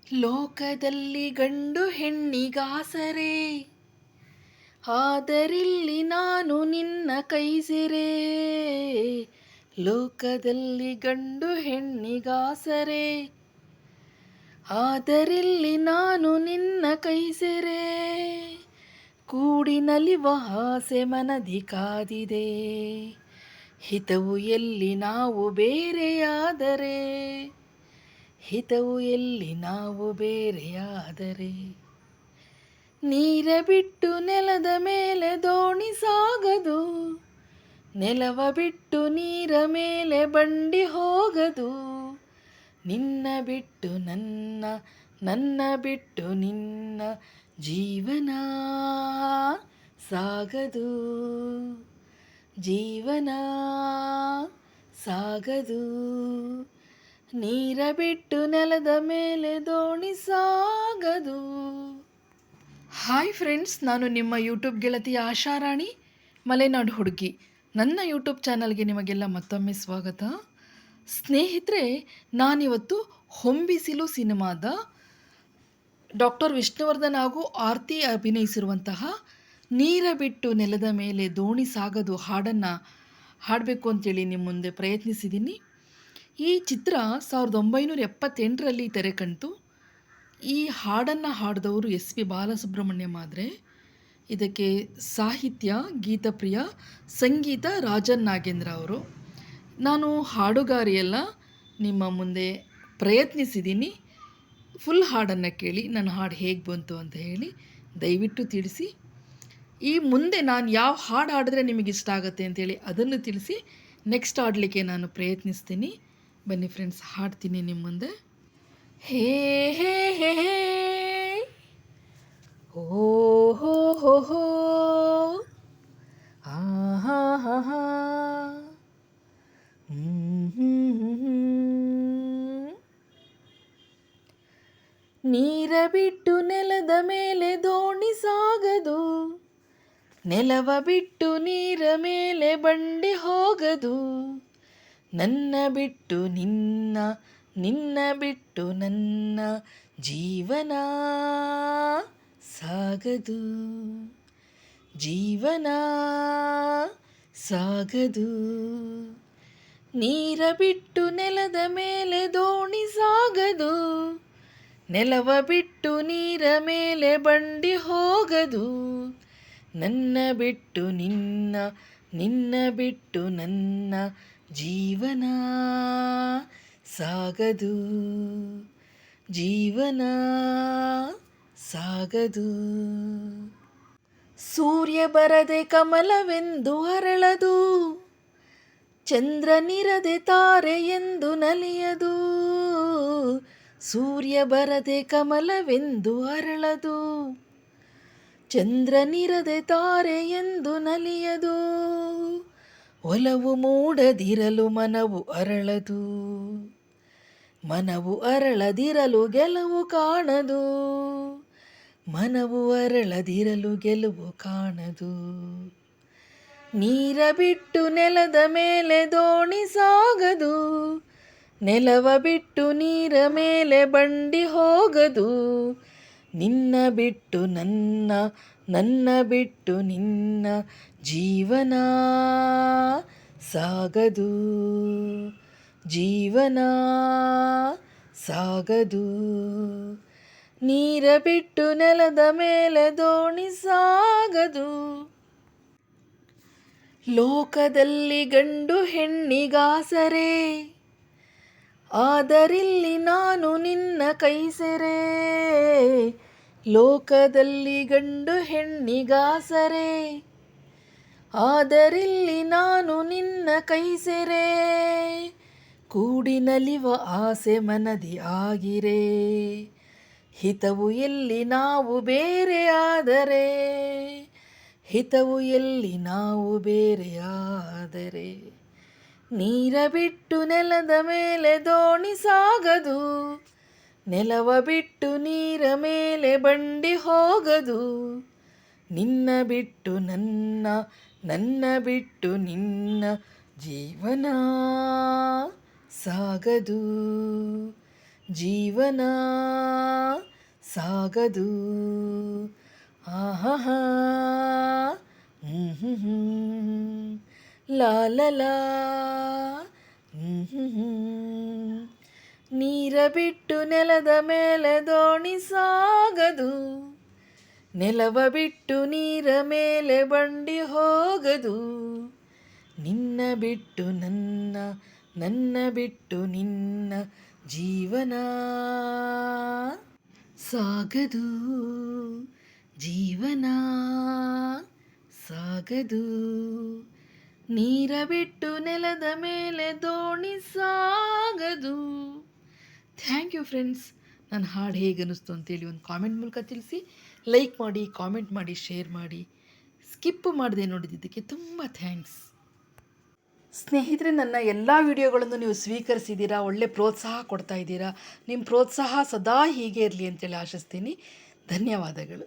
ಲೋಕದಲ್ಲಿ ಗಂಡು ಹೆಣ್ಣಿಗಾಸರೆ, ಆದರಿಲ್ಲಿ ನಾನು ನಿನ್ನ ಕೈಸೆರೆ. ಲೋಕದಲ್ಲಿ ಗಂಡು ಹೆಣ್ಣಿಗಾಸರೆ, ಆದರಿಲ್ಲಿ ನಾನು ನಿನ್ನ ಕೈಸೆರೆ. ಕೂಡಿ ನಲಿವ ಆಸೆ ಮನದಿ ಕಾದಿದೆ, ಹಿತವು ಎಲ್ಲಿ ನಾವು ಬೇರೆಯಾದರೆ, ಹಿತವು ಎಲ್ಲಿ ನಾವು ಬೇರೆಯಾದರೆ. ನೀರ ಬಿಟ್ಟು ನೆಲದ ಮೇಲೆ ದೋಣಿ ಸಾಗದು, ನೆಲವ ಬಿಟ್ಟು ನೀರ ಮೇಲೆ ಬಂಡಿ ಹೋಗದು. ನಿನ್ನ ಬಿಟ್ಟು ನನ್ನ, ನನ್ನ ಬಿಟ್ಟು ನಿನ್ನ ಜೀವನ ಸಾಗದು, ಜೀವನ ಸಾಗದು. ನೀರ ಬಿಟ್ಟು ನೆಲದ ಮೇಲೆ ದೋಣಿ ಸಾಗದು. ಹಾಯ್ ಫ್ರೆಂಡ್ಸ್, ನಾನು ನಿಮ್ಮ ಯೂಟ್ಯೂಬ್ ಗೆಳತಿ ಆಶಾರಾಣಿ, ಮಲೆನಾಡು ಹುಡುಗಿ. ನನ್ನ ಯೂಟ್ಯೂಬ್ ಚಾನಲ್ಗೆ ನಿಮಗೆಲ್ಲ ಮತ್ತೊಮ್ಮೆ ಸ್ವಾಗತ. ಸ್ನೇಹಿತರೆ, ನಾನಿವತ್ತು ಹೊಂಬಿಸಿಲು ಸಿನಿಮಾದ ಡಾಕ್ಟರ್ ವಿಷ್ಣುವರ್ಧನ್ ಹಾಗೂ ಆರ್ತಿ ಅಭಿನಯಿಸಿರುವಂತಹ ನೀರ ಬಿಟ್ಟು ನೆಲದ ಮೇಲೆ ದೋಣಿ ಸಾಗದು ಹಾಡನ್ನು ಹಾಡಬೇಕು ಅಂತೇಳಿ ನಿಮ್ಮ ಮುಂದೆ ಪ್ರಯತ್ನಿಸಿದ್ದೀನಿ. ಈ ಚಿತ್ರ 1978ರಲ್ಲಿ ತೆರೆ ಕಂಡಿತು. ಈ ಹಾಡನ್ನು ಹಾಡಿದವರು SP ಬಾಲಸುಬ್ರಹ್ಮಣ್ಯಂ. ಆದರೆ ಇದಕ್ಕೆ ಸಾಹಿತ್ಯ ಗೀತಪ್ರಿಯ, ಸಂಗೀತ ರಾಜನ್ ನಾಗೇಂದ್ರ ಅವರು. ನಾನು ಹಾಡುಗಾರಿಯೆಲ್ಲ ನಿಮ್ಮ ಮುಂದೆ ಪ್ರಯತ್ನಿಸಿದ್ದೀನಿ. ಫುಲ್ ಹಾಡನ್ನು ಕೇಳಿ ನನ್ನ ಹಾಡು ಹೇಗೆ ಬಂತು ಅಂತ ಹೇಳಿ ದಯವಿಟ್ಟು ತಿಳಿಸಿ. ಈ ಮುಂದೆ ನಾನು ಯಾವ ಹಾಡು ಹಾಡಿದ್ರೆ ನಿಮಗೆ ಇಷ್ಟ ಆಗುತ್ತೆ ಅಂತೇಳಿ ಅದನ್ನು ತಿಳಿಸಿ ನೆಕ್ಸ್ಟ್ ಹಾಡಲಿಕ್ಕೆ ನಾನು ಪ್ರಯತ್ನಿಸ್ತೀನಿ. ಬನ್ನಿ ಫ್ರೆಂಡ್ಸ್, ಹಾಡ್ತೀನಿ ನಿಮ್ಮ ಮುಂದೆ. ಹೇ ಹೇ ಹೇ ಹೇ, ಓ ಹೋ ಹೋ ಹೋ, ಹಾ ಹಾ ಹಾ ಹಾ, ನೀರ ಬಿಟ್ಟು ನೆಲದ ಮೇಲೆ ದೋಣಿ ಸಾಗದು, ನೆಲವ ಬಿಟ್ಟು ನೀರ ಮೇಲೆ ಬಂಡಿ ಹೋಗದು. ನನ್ನ ಬಿಟ್ಟು ನಿನ್ನ, ನಿನ್ನ ಬಿಟ್ಟು ನನ್ನ ಜೀವನ ಸಾಗದು, ಜೀವನ ಸಾಗದು. ನೀರ ಬಿಟ್ಟು ನೆಲದ ಮೇಲೆ ದೋಣಿ ಸಾಗದು, ನೆಲವ ಬಿಟ್ಟು ನೀರ ಮೇಲೆ ಬಂಡಿ ಹೋಗದು. ನನ್ನ ಬಿಟ್ಟು ನಿನ್ನ, ನಿನ್ನ ಬಿಟ್ಟು ನನ್ನ ಜೀವನ ಸಾಗದು, ಜೀವನ ಸಾಗದು. ಸೂರ್ಯ ಬರದೆ ಕಮಲವೆಂದು ಅರಳದು, ಚಂದ್ರನಿರದೆ ತಾರೆ ಎಂದು ನಲಿಯದು. ಸೂರ್ಯ ಬರದೆ ಕಮಲವೆಂದು ಅರಳದು, ಚಂದ್ರನಿರದೆ ತಾರೆ ಎಂದು ನಲಿಯದು. ಒಲವು ಮೂಡದಿರಲು ಮನವು ಅರಳದು, ಮನವು ಅರಳದಿರಲು ಗೆಲುವು ಕಾಣದು. ಮನವು ಅರಳದಿರಲು ಗೆಲುವು ಕಾಣದು. ನೀರ ಬಿಟ್ಟು ನೆಲದ ಮೇಲೆ ದೋಣಿ ಸಾಗದು, ನೆಲವ ಬಿಟ್ಟು ನೀರ ಮೇಲೆ ಬಂಡಿ ಹೋಗದು. ನಿನ್ನ ಬಿಟ್ಟು ನನ್ನ, ನನ್ನ ಬಿಟ್ಟು ನಿನ್ನ ಜೀವನ ಸಾಗದು, ಜೀವನ ಸಾಗದು. ನೀರ ಬಿಟ್ಟು ನೆಲದ ಮೇಲೆ ದೋಣಿ ಸಾಗದು. ಲೋಕದಲ್ಲಿ ಗಂಡು ಹೆಣ್ಣಿಗಾಸರೆ, ಆದರಿಲ್ಲಿ ನಾನು ನಿನ್ನ ಕೈಸೆರೆ. ಲೋಕದಲ್ಲಿ ಗಂಡು ಹೆಣ್ಣಿಗಾಸರೆ, ಆದರಿಲ್ಲಿ ನಾನು ನಿನ್ನ ಕೈಸೆರೆ. ಕೂಡಿ ನಲಿವ ಆಸೆ ಮನದಿ ಆಗಿರೆ, ಹಿತವು ಎಲ್ಲಿ ನಾವು ಬೇರೆಯಾದರೆ, ಹಿತವು ಎಲ್ಲಿ ನಾವು ಬೇರೆಯಾದರೆ. ನೀರ ಬಿಟ್ಟು ನೆಲದ ಮೇಲೆ ದೋಣಿ ಸಾಗದು, ನೆಲವ ಬಿಟ್ಟು ನೀರ ಮೇಲೆ ಬಂಡಿ ಹೋಗದು. ನಿನ್ನ ಬಿಟ್ಟು ನನ್ನ, ನನ್ನ ಬಿಟ್ಟು ನಿನ್ನ ಜೀವನ ಸಾಗದು, ಜೀವನ ಸಾಗದು. ಆಹಾ ಲಾ ಲಾ ಲಾ. ನೀರ ಬಿಟ್ಟು ನೆಲದ ಮೇಲೆ ದೋಣಿ ಸಾಗದು, ನೆಲವ ಬಿಟ್ಟು ನೀರ ಮೇಲೆ ಬಂಡಿ ಹೋಗದು. ನಿನ್ನ ಬಿಟ್ಟು ನನ್ನ, ನನ್ನ ಬಿಟ್ಟು ನಿನ್ನ ಜೀವನ ಸಾಗದು, ಜೀವನ ಸಾಗದು. ನೀರ ಬಿಟ್ಟು ನೆಲದ ಮೇಲೆ ದೋಣಿ ಸಾಗದು. Thank you friends. ನನ್ನ ಹಾಡು ಹೇಗೆ ಅನ್ನಿಸ್ತು ಅಂತೇಳಿ ಒಂದು ಕಾಮೆಂಟ್ ಮೂಲಕ ತಿಳಿಸಿ. ಲೈಕ್ ಮಾಡಿ, ಕಾಮೆಂಟ್ ಮಾಡಿ, ಶೇರ್ ಮಾಡಿ. ಸ್ಕಿಪ್ ಮಾಡದೆ ನೋಡಿದ್ದಕ್ಕೆ ತುಂಬ ಥ್ಯಾಂಕ್ಸ್. ಸ್ನೇಹಿತರೆ, ನನ್ನ ಎಲ್ಲ ವಿಡಿಯೋಗಳನ್ನು ನೀವು ಸ್ವೀಕರಿಸಿದ್ದೀರಾ, ಒಳ್ಳೆ ಪ್ರೋತ್ಸಾಹ ಕೊಡ್ತಾ ಇದ್ದೀರಾ. ನಿಮ್ಮ ಪ್ರೋತ್ಸಾಹ ಸದಾ ಹೀಗೆ ಇರಲಿ ಅಂತೇಳಿ ಆಶಿಸ್ತೀನಿ. ಧನ್ಯವಾದಗಳು.